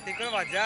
ঠিক করে বাজা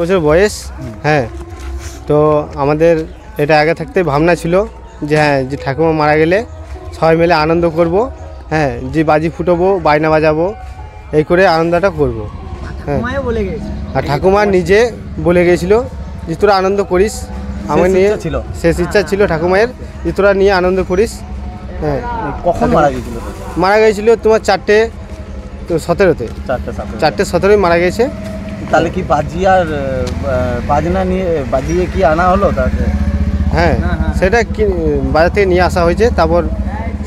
বছর বয়স। হ্যাঁ, তো আমাদের এটা আগে থাকতে ভাবনা ছিল যে হ্যাঁ, যে ঠাকুমা মারা গেলে সবাই মিলে আনন্দ করব। হ্যাঁ, যে বাজি ফুটাবো, বায়না বাজাবো, এই করে আনন্দটা করব। হ্যাঁ, আর ঠাকুমা নিজে বলে গিয়েছিল যে তোরা আনন্দ করিস, আমার নিয়ে শেষ ইচ্ছা ছিল ঠাকুমায়ের যে তোরা নিয়ে আনন্দ করিস। হ্যাঁ, কখন মারা গিয়েছিল? মারা গিয়েছিল তোমার 4:17-তে, 4:17 মারা গেছে। তাহলে কি বাজি আর বাজনা নিয়ে বাজিয়ে কি আনা হলো তাকে? হ্যাঁ, সেটা কি বাজার থেকে নিয়ে আসা হয়েছে, তারপর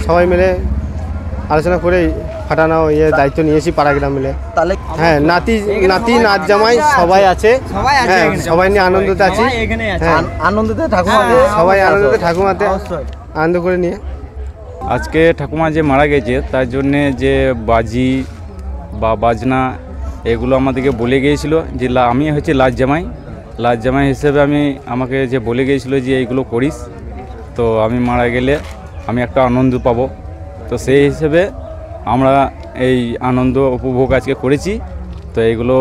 সবাই মিলে আলোচনা করে ফাটানো দায়িত্ব নিয়েছি পাড়া গ্রাম মিলে। তাহলে হ্যাঁ, নাতি নাচ জামাই সবাই আছে, সবাই নিয়ে আনন্দতে আছি। হ্যাঁ, আনন্দতে ঠাকুমা সবাই আনন্দতে ঠাকুমাতে আনন্দ করে নিয়ে। আজকে ঠাকুমা যে মারা গেছে তার জন্যে যে বাজি বা বাজনা এগুলো আমাদেরকে বলে গিয়েছিল যে আমি হচ্ছে লাজ জামাই হিসেবে আমাকে যে বলে গিয়েছিল যে এইগুলো করিস, তো আমি মারা গেলে আমি একটা আনন্দ পাবো। তো সেই হিসেবে আমরা এই আনন্দ উপভোগ আজকে করেছি। তো এইগুলো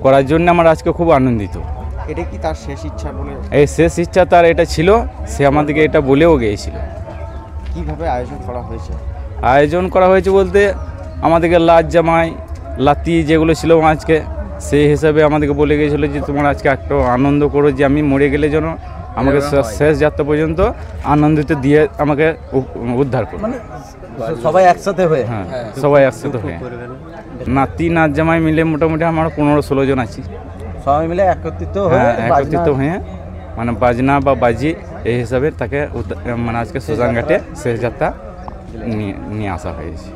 করার জন্য আমরা আজকে খুব আনন্দিত। এটা কি তার শেষ ইচ্ছা বলে? এই শেষ ইচ্ছা তার এটা ছিল, সে আমাদেরকে এটা বলেও গিয়েছিল। কীভাবে আয়োজন করা হয়েছে? আয়োজন করা হয়েছে বলতে আমাদেরকে লাজ জামাই লাতি যেগুলো ছিল আজকে সেই হিসাবে আমাদেরকে বলে গিয়েছিলো যে তোমরা আজকে একটু আনন্দ করো, যে আমি মরে গেলে যেন আমাকে শেষ যাত্রা পর্যন্ত আনন্দিত দিয়ে আমাকে উদ্ধার করো। সবাই একসাথে হয়ে? হ্যাঁ, সবাই একসাথে হয়ে নাতি নাচ জামাই মিলে মোটামুটি আমরা 15-16 জন আছি। সবাই মিলে একত্রিত হয়ে মানে বাজনা বা বাজি এই হিসাবে তাকে মানে আজকে শ্মশান ঘাটে শেষ যাত্রা নিয়ে আসা হয়েছে।